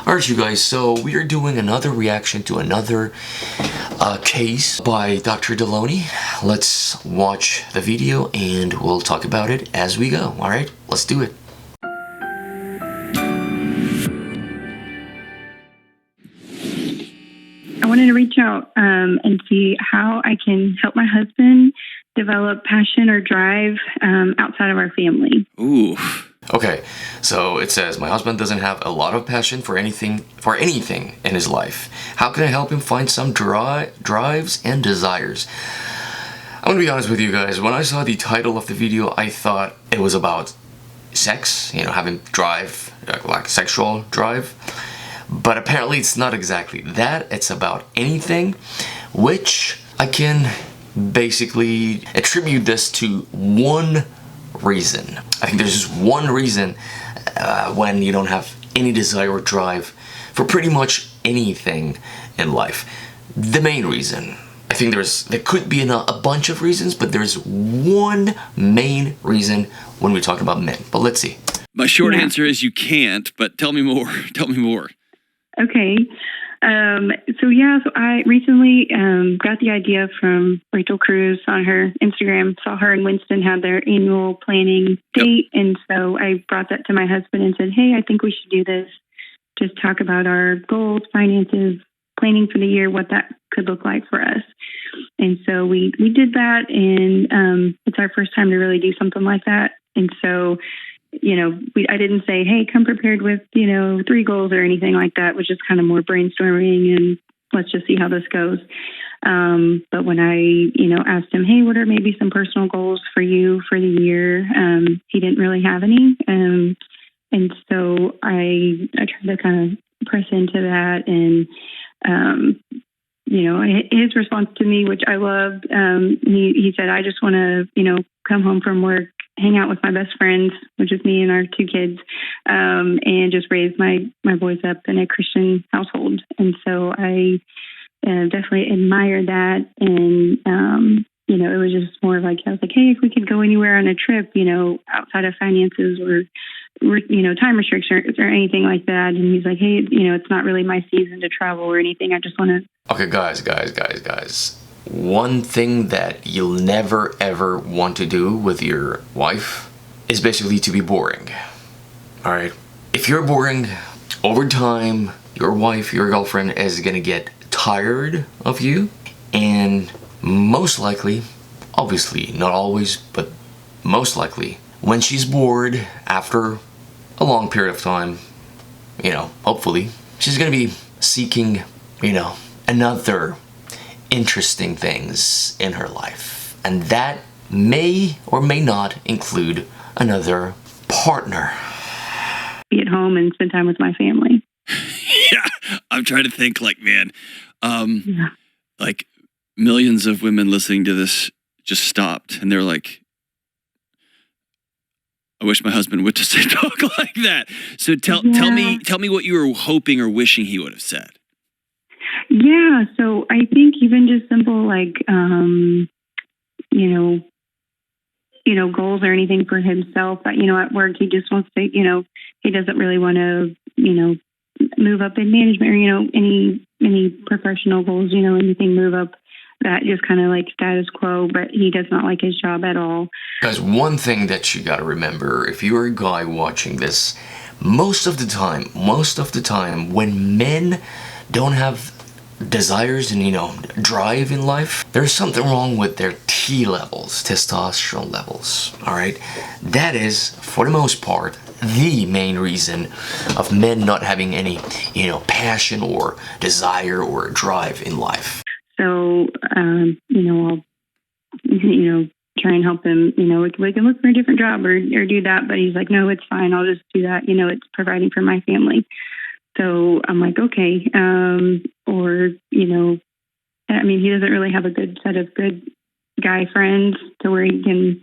Alright, you guys, so we are doing another reaction to another case by Dr. Delony. Let's watch the video and we'll talk about it as we go. Alright, let's do it. I wanted to reach out and see how I can help my husband develop passion or drive outside of our family. Ooh. Okay, so it says, my husband doesn't have a lot of passion for anything in his life. How can I help him find some drives and desires? I'm gonna be honest with you guys, when I saw the title of the video, I thought it was about sex, having drive, like sexual drive. But apparently it's not exactly that. It's about anything, which I can basically attribute this to one reason. I think there's just one reason when you don't have any desire or drive for pretty much anything in life. The main reason. I think there could be a bunch of reasons, but there's one main reason when we're talking about men. But let's see. My short answer is you can't, but tell me more. Tell me more. Okay. So I recently got the idea from Rachel Cruz on her Instagram. Saw her and Winston had their annual planning date. Yep. And so I brought that to my husband and said, hey, I think we should do this. Just talk about our goals, finances, planning for the year, what that could look like for us. And so we did that, and it's our first time to really do something like that. And so I didn't say, hey, come prepared with, 3 goals or anything like that, which is kind of more brainstorming and let's just see how this goes. But when I, asked him, hey, what are maybe some personal goals for you for the year? He didn't really have any. And so I tried to kind of press into that, and, his response to me, which I loved, he said, I just want to, come home from work, hang out with my best friends, which is me and our 2 kids, and just raise my boys up in a Christian household. And so I definitely admire that. And, it was just more like, I was like, hey, if we could go anywhere on a trip, outside of finances or time restrictions or anything like that. And he's like, hey, it's not really my season to travel or anything. I just want to. Okay, guys. One thing that you'll never ever want to do with your wife is basically to be boring. All right. If you're boring, over time, your wife, your girlfriend is gonna get tired of you, and most likely, obviously not always, but most likely, when she's bored after a long period of time, hopefully, she's gonna be seeking, another interesting things in her life, and that may or may not include another partner. Be at home and spend time with my family. Yeah, I'm trying to think like millions of women listening to this just stopped and they're like, I wish my husband would just talk like that. So tell me what you were hoping or wishing he would have said. Yeah, so I think even just simple like goals or anything for himself. But at work he just wants to, he doesn't really want to, move up in management or any professional goals, anything move up. That just kind of like status quo, but he does not like his job at all. Guys, one thing that you gotta remember, if you're a guy watching this, most of the time when men don't have desires and drive in life, there's something wrong with their T levels, testosterone levels. All right, that is for the most part the main reason of men not having any passion or desire or drive in life. So I'll try and help him. We can look for a different job or do that, but he's like, no, it's fine, I'll just do that. It's providing for my family. So I'm like, okay. He doesn't really have a good set of good guy friends to where he can,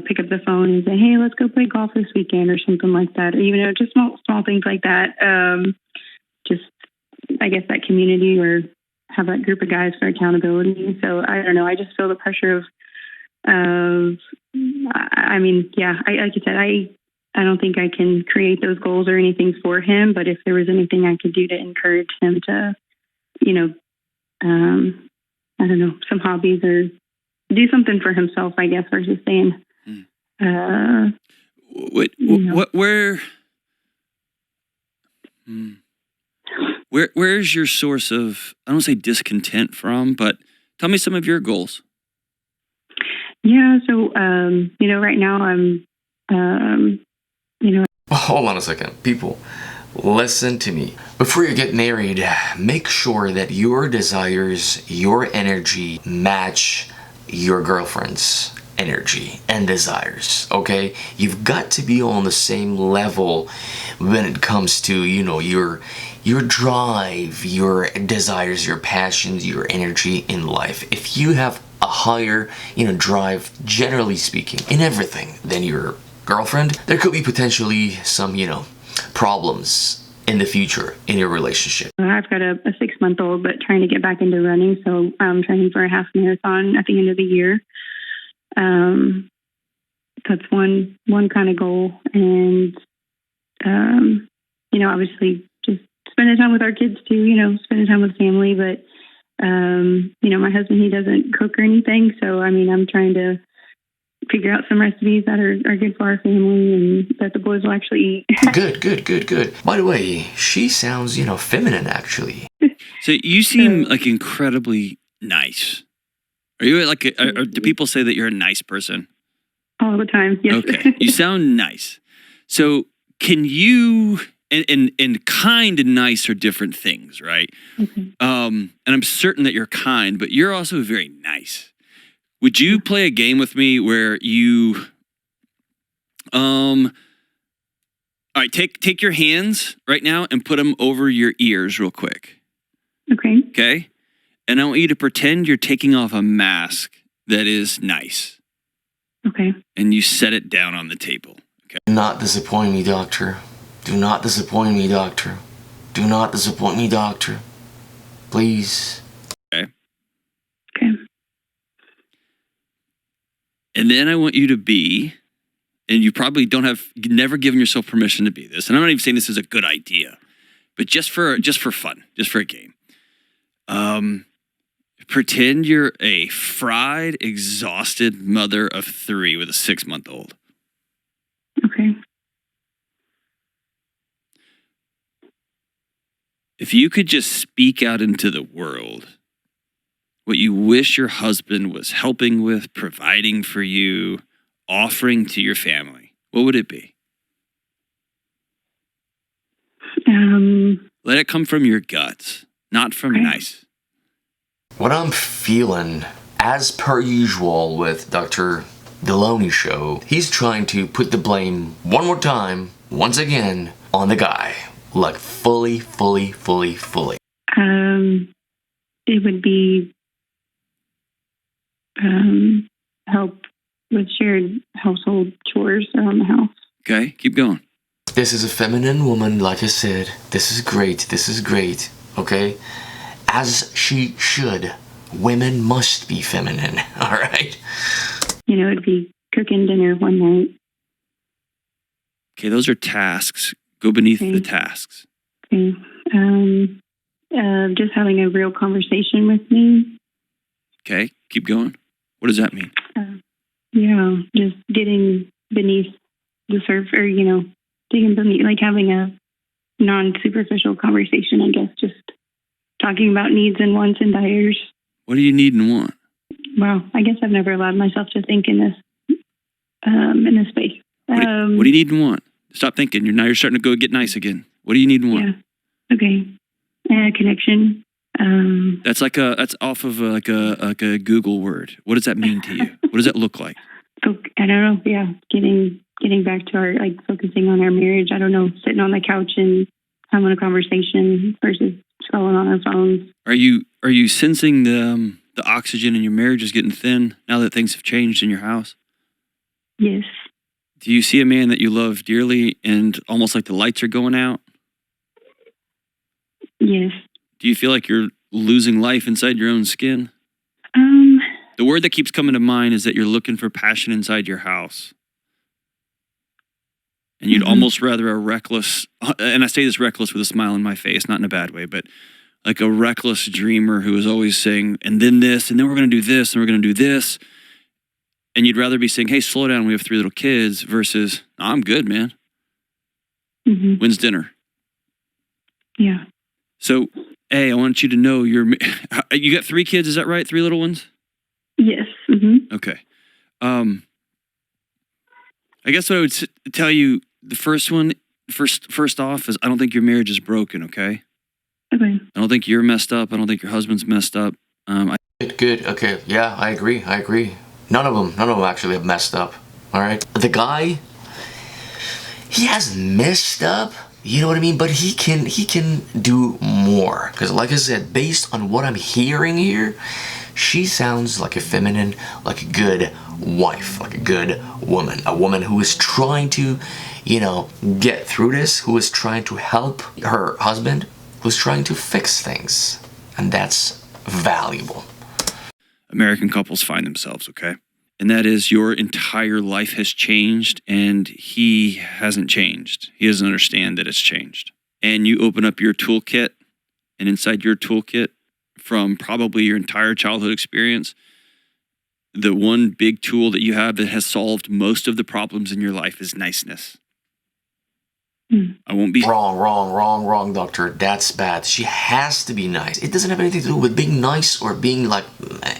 pick up the phone and say, hey, let's go play golf this weekend or something like that. Or even just small things like that. Just, I guess, that community or have that group of guys for accountability. So I don't know. I just feel the pressure of like you said, I don't think I can create those goals or anything for him, but if there was anything I could do to encourage him to, you know, I don't know, some hobbies or do something for himself, I guess, versus saying, where's your source of, I don't say discontent from, but tell me some of your goals. Yeah. So, you know, right now I'm, you know. Hold on a second. People, listen to me. Before you get married, make sure that your desires, your energy match your girlfriend's energy and desires, okay? You've got to be on the same level when it comes to, you know, your drive, your desires, your passions, your energy in life. If you have a higher, you know, drive, generally speaking, in everything than your girlfriend, there could be potentially some, you know, problems in the future in your relationship. I've got a 6-month-old, but trying to get back into running, so I'm training for a half marathon at the end of the year. That's one kind of goal, and you know, obviously just spending time with our kids too. You know, spending time with family. But you know, my husband, he doesn't cook or anything, so I mean, I'm trying to figure out some recipes that are good for our family and that the boys will actually eat. Good. By the way, she sounds, you know, feminine actually. So you seem like incredibly nice. Are you like, do people say that you're a nice person? All the time, yes. Okay, you sound nice. So can you, and kind and nice are different things, right? Okay. And I'm certain that you're kind, but you're also very nice. Would you play a game with me where you, all right, take your hands right now and put them over your ears real quick. Okay. Okay? And I want you to pretend you're taking off a mask that is nice. Okay. And you set it down on the table. Okay. Do not disappoint me, doctor. Do not disappoint me, doctor. Do not disappoint me, doctor. Please. Okay. Okay. And then I want you to be, and you probably never given yourself permission to be this. And I'm not even saying this is a good idea, but just for fun, just for a game. Pretend you're a fried, exhausted mother of 3 with a 6-month-old. Okay. If you could just speak out into the world what you wish your husband was helping with, providing for you, offering to your family, what would it be? Let it come from your guts, not from nice. What I'm feeling, as per usual with Dr. Delony show, he's trying to put the blame one more time, once again, on the guy. Like fully. It would be help with shared household chores around the house. Okay, keep going. This is a feminine woman, like I said. This is great, okay? As she should. Women must be feminine, all right? You know, it'd be cooking dinner one night. Okay, those are tasks. Go beneath the tasks. Okay. Just having a real conversation with me. Okay, keep going. What does that mean? Yeah, just getting beneath the surface, or, you know, digging beneath, like having a non-superficial conversation, I guess, just talking about needs and wants and desires. What do you need and want? Wow, I guess I've never allowed myself to think in this space. What do you need and want? Stop thinking. You're starting to go get nice again. What do you need and want? Yeah. Okay. Connection. That's off of like a Google word. What does that mean to you? What does that look like? I don't know. Yeah, getting back to our, like, focusing on our marriage. I don't know, sitting on the couch and having a conversation versus scrolling on our phones. Are you sensing the oxygen in your marriage is getting thin now that things have changed in your house? Yes. Do you see a man that you love dearly and almost like the lights are going out? Yes. Do you feel like you're losing life inside your own skin? The word that keeps coming to mind is that you're looking for passion inside your house. And you'd almost rather a reckless, and I say this reckless with a smile on my face, not in a bad way, but like a reckless dreamer who is always saying, and then this, and then we're going to do this, and we're going to do this. And you'd rather be saying, hey, slow down, we have 3 little kids, versus, I'm good, man. When's dinner? Yeah. So, hey, I want you to know you got 3 kids, is that right? 3 little ones? Yes. Okay. I guess what I would tell you, the first off is I don't think your marriage is broken, okay? Okay. I don't think you're messed up. I don't think your husband's messed up. Good. Okay. Yeah, I agree. None of them actually have messed up. All right. The guy, he has messed up. You know what I mean? But he can do more. Because like I said, based on what I'm hearing here, she sounds like a feminine, like a good wife, like a good woman. A woman who is trying to, get through this, who is trying to help her husband, who's trying to fix things. And that's valuable. American couples find themselves, okay? And that is your entire life has changed and he hasn't changed. He doesn't understand that it's changed. And you open up your toolkit, and inside your toolkit, from probably your entire childhood experience, the one big tool that you have that has solved most of the problems in your life is niceness. I won't be wrong, doctor. That's bad. She has to be nice. It doesn't have anything to do with being nice or being like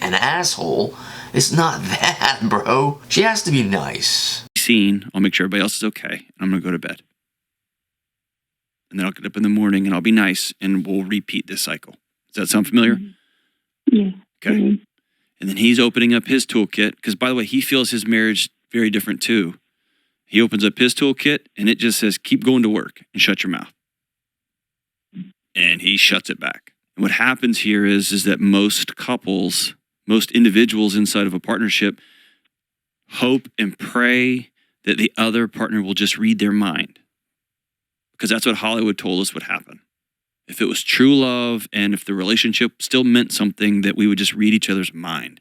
an asshole. It's not that, bro. She has to be nice. Seen. I'll make sure everybody else is okay. And I'm going to go to bed. And then I'll get up in the morning and I'll be nice and we'll repeat this cycle. Does that sound familiar? Yeah. Okay. And then he's opening up his toolkit because, by the way, he feels his marriage very different too. He opens up his toolkit and it just says, keep going to work and shut your mouth. And he shuts it back. And what happens here is that most couples, most individuals inside of a partnership hope and pray that the other partner will just read their mind. Because that's what Hollywood told us would happen. If it was true love and if the relationship still meant something, that we would just read each other's mind.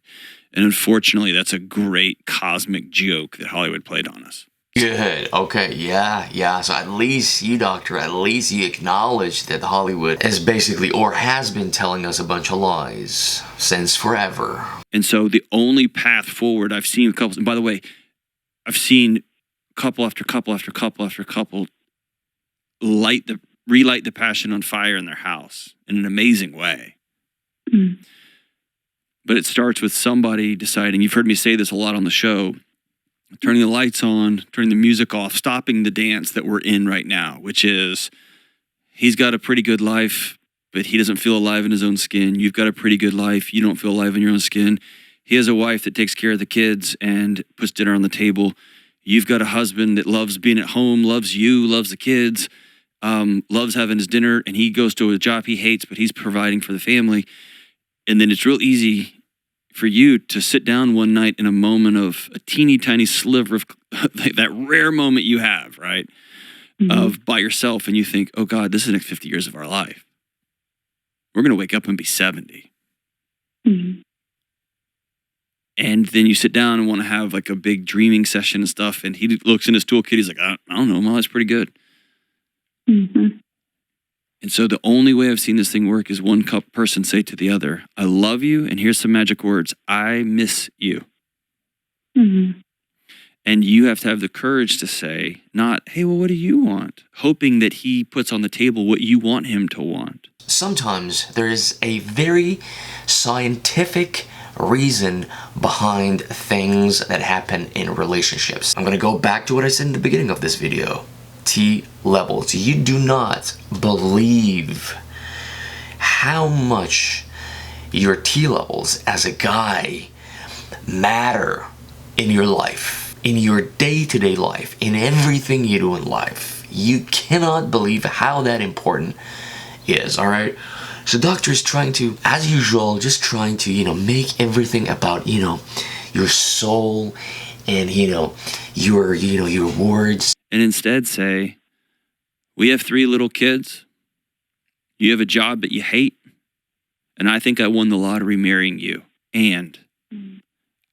And unfortunately, that's a great cosmic joke that Hollywood played on us. Good. Okay. Yeah. So at least you, doctor, acknowledge that Hollywood is basically, or has been, telling us a bunch of lies since forever. And so the only path forward, I've seen couples, and by the way, I've seen couple after couple after couple after couple relight the passion on fire in their house in an amazing way. But it starts with somebody deciding, you've heard me say this a lot on the show, turning the lights on, turning the music off, stopping the dance that we're in right now, which is he's got a pretty good life, but he doesn't feel alive in his own skin. You've got a pretty good life. You don't feel alive in your own skin. He has a wife that takes care of the kids and puts dinner on the table. You've got a husband that loves being at home, loves you, loves the kids, loves having his dinner, and he goes to a job he hates, but he's providing for the family. And then it's real easy for you to sit down one night in a moment of a teeny tiny sliver of that rare moment you have, right? Of by yourself, and you think, oh God, this is the next 50 years of our life. We're going to wake up and be 70. And then you sit down and want to have like a big dreaming session and stuff. And he looks in his toolkit. He's like, I don't know, my life's pretty good. And so the only way I've seen this thing work is one person say to the other, I love you. And here's some magic words. I miss you. And you have to have the courage to say, not, hey, well, what do you want? Hoping that he puts on the table what you want him to want. Sometimes there is a very scientific reason behind things that happen in relationships. I'm going to go back to what I said in the beginning of this video. T levels. You do not believe how much your T levels as a guy matter in your life, in your day-to-day life, in everything you do in life. You cannot believe how that important is, all right? So doctor is trying to, as usual, just trying to, make everything about, your soul and, your words. And instead say, we have 3 little kids. You have a job that you hate. And I think I won the lottery marrying you. And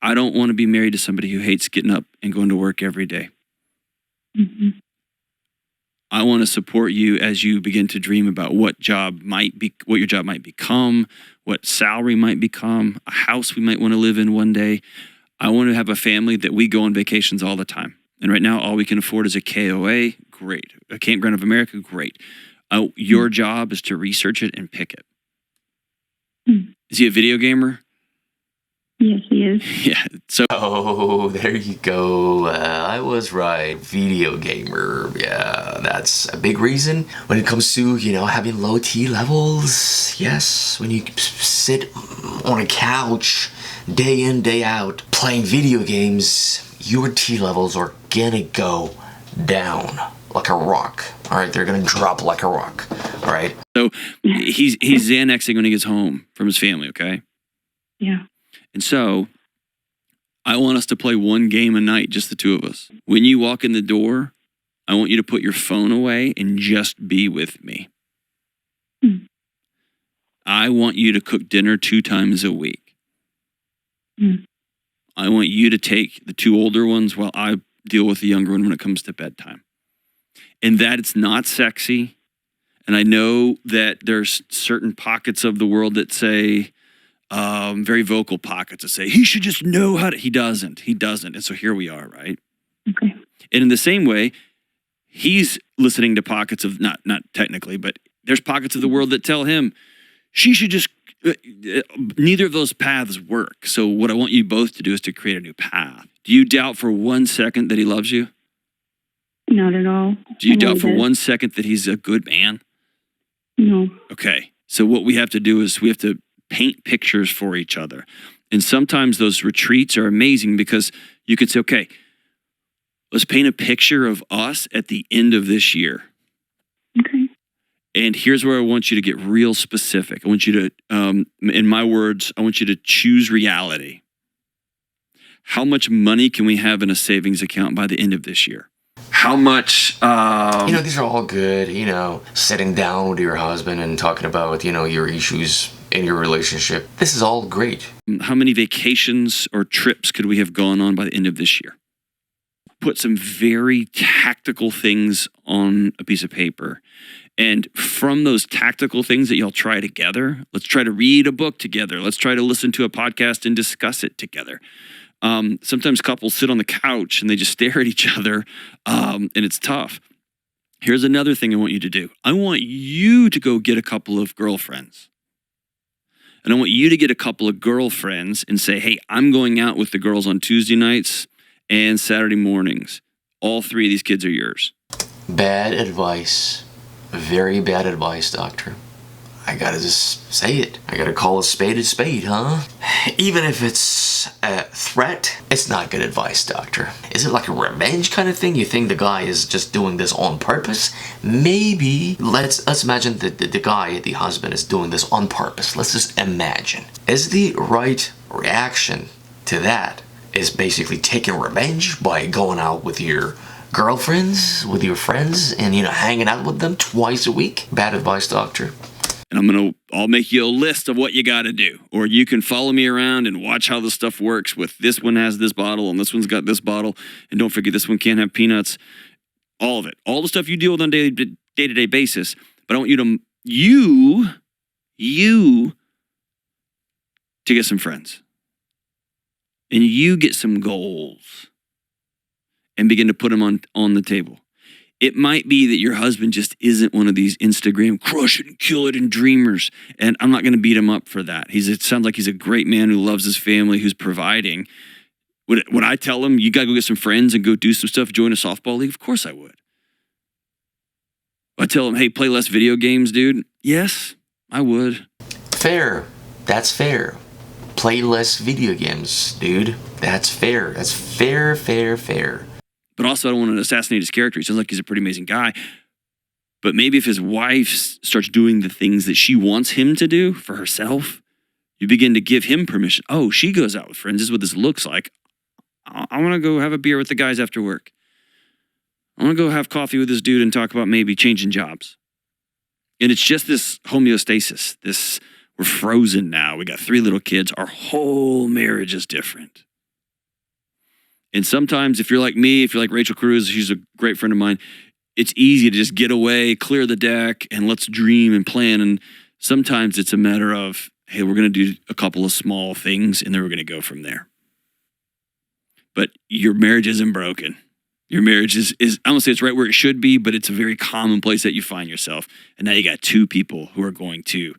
I don't want to be married to somebody who hates getting up and going to work every day. I want to support you as you begin to dream about what your job might become, what salary might become, a house we might want to live in one day. I want to have a family that we go on vacations all the time. And right now, all we can afford is a KOA. Great. A Campground of America. Great. Your job is to research it and pick it. Is he a video gamer? Yes, he is. Yeah. So. Oh, there you go. I was right. Video gamer. Yeah, that's a big reason when it comes to, having low T levels. Yes, when you sit on a couch day in, day out playing video games, your T levels are gonna go down like a rock. All right, they're gonna drop like a rock. All right. So he's Xanaxing when he gets home from his family. Okay. Yeah. And so I want us to play one game a night, just the two of us. When you walk in the door, I want you to put your phone away and just be with me. I want you to cook dinner 2 times a week. I want you to take the 2 older ones while I deal with the younger one when it comes to bedtime. And that it's not sexy. And I know that there's certain pockets of the world that say, very vocal pockets that say, he should just know how to. He doesn't. And so here we are, right? Okay. And in the same way, he's listening to pockets of, not technically, but there's pockets of the world that tell him, she should just, neither of those paths work. So what I want you both to do is to create a new path. Do you doubt for 1 second that he loves you? Not at all. Do you doubt for 1 second that he's a good man? No. Okay. So what we have to do is we have to paint pictures for each other. And sometimes those retreats are amazing because you can say, okay, let's paint a picture of us at the end of this year. Okay. And here's where I want you to get real specific. I want you to, in my words, I want you to choose reality. How much money can we have in a savings account by the end of this year? How much? These are all good, sitting down with your husband and talking about, your issues in your relationship. This is all great. How many vacations or trips could we have gone on by the end of this year? Put some very tactical things on a piece of paper. And from those tactical things that y'all try together, let's try to read a book together. Let's try to listen to a podcast and discuss it together. Sometimes couples sit on the couch and they just stare at each other, and it's tough. Here's another thing I want you to do. I want you to go get a couple of girlfriends. And I want you to get a couple of girlfriends and say, hey, I'm going out with the girls on Tuesday nights and Saturday mornings. All 3 of these kids are yours. Bad advice. Very bad advice, doctor. I gotta just say it. I gotta call a spade, huh? Even if it's a threat, it's not good advice, doctor. Is it like a revenge kind of thing? You think the guy is just doing this on purpose? Maybe. Let's imagine that the guy, the husband, is doing this on purpose. Let's just imagine. Is the right reaction to that is basically taking revenge by going out with your girlfriends, with your friends, and hanging out with them twice a week? Bad advice, doctor. And I'll make you a list of what you got to do. Or you can follow me around and watch how the stuff works with this one has this bottle and this one's got this bottle. And don't forget, this one can't have peanuts. All of it. All the stuff you deal with on a day-to-day basis. But I want you to get some friends. And you get some goals. And begin to put them on the table. It might be that your husband just isn't one of these Instagram crush it and kill it and dreamers. And I'm not going to beat him up for that. It sounds like he's a great man who loves his family, who's providing. Would I tell him, you got to go get some friends and go do some stuff, join a softball league? Of course I would. I tell him, hey, play less video games, dude. Yes, I would. Fair. That's fair. Play less video games, dude. That's fair. That's fair. But also, I don't want to assassinate his character. He sounds like he's a pretty amazing guy. But maybe if his wife starts doing the things that she wants him to do for herself, you begin to give him permission. Oh, she goes out with friends. This is what this looks like. I want to go have a beer with the guys after work. I want to go have coffee with this dude and talk about maybe changing jobs. And it's just this homeostasis. We're frozen now. We got 3 little kids. Our whole marriage is different. And sometimes if you're like me, if you're like Rachel Cruz, she's a great friend of mine, it's easy to just get away, clear the deck, and let's dream and plan. And sometimes it's a matter of, hey, we're going to do a couple of small things and then we're going to go from there. But your marriage isn't broken. Your marriage is I don't say it's right where it should be, but it's a very common place that you find yourself. And now you got two people who are going to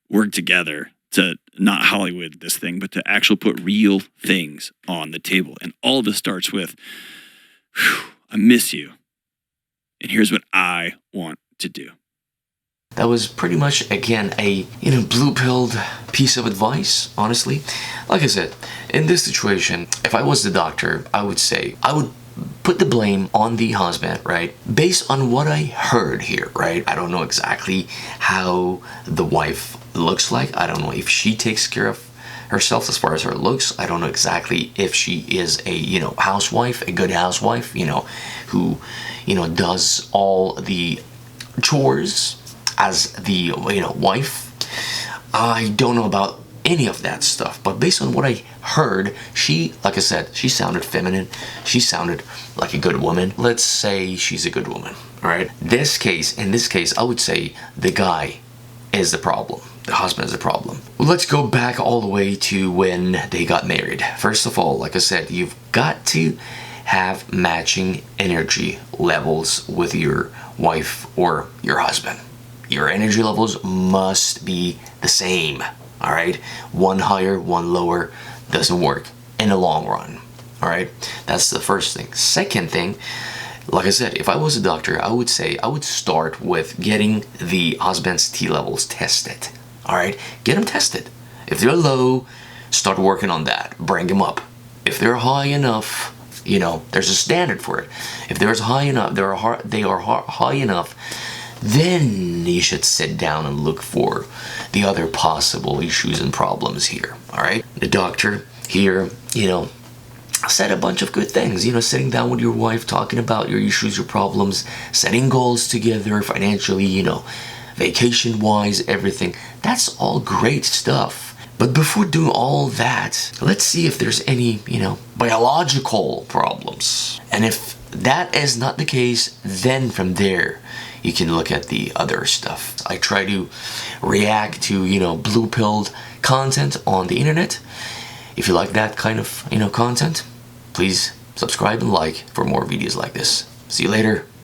work together to not Hollywood this thing, but to actually put real things on the table. And all of this starts with, I miss you. And here's what I want to do. That was pretty much, again, a blue-pilled piece of advice, honestly. Like I said, in this situation, if I was the doctor, I would put the blame on the husband, right? Based on what I heard here, right? I don't know exactly how the wife looks like. I don't know if she takes care of herself as far as her looks. I don't know exactly if she is a, housewife, a good housewife, who, does all the chores as the, wife. I don't know about any of that stuff, but based on what I heard, she, like I said, she sounded feminine. She sounded like a good woman. Let's say she's a good woman, all right? In this case, I would say the guy is the problem. The husband is the problem. Let's go back all the way to when they got married. First of all, like I said, you've got to have matching energy levels with your wife or your husband. Your energy levels must be the same, all right? One higher, one lower doesn't work in the long run, all right? That's the first thing. Second thing, like I said, if I was a doctor, I would start with getting the husband's T levels tested, all right? Get them tested. If they're low, start working on that. Bring them up. If they're high enough, there's a standard for it. If there's high enough, they are high enough, then you should sit down and look for the other possible issues and problems here, all right? The doctor here, said a bunch of good things, sitting down with your wife, talking about your issues, your problems, setting goals together financially, vacation-wise, everything. That's all great stuff. But before doing all that, let's see if there's any, biological problems. And if that is not the case, then from there, you can look at the other stuff. I try to react to, blue-pilled content on the internet. If you like that kind of, content, please subscribe and like for more videos like this. See you later.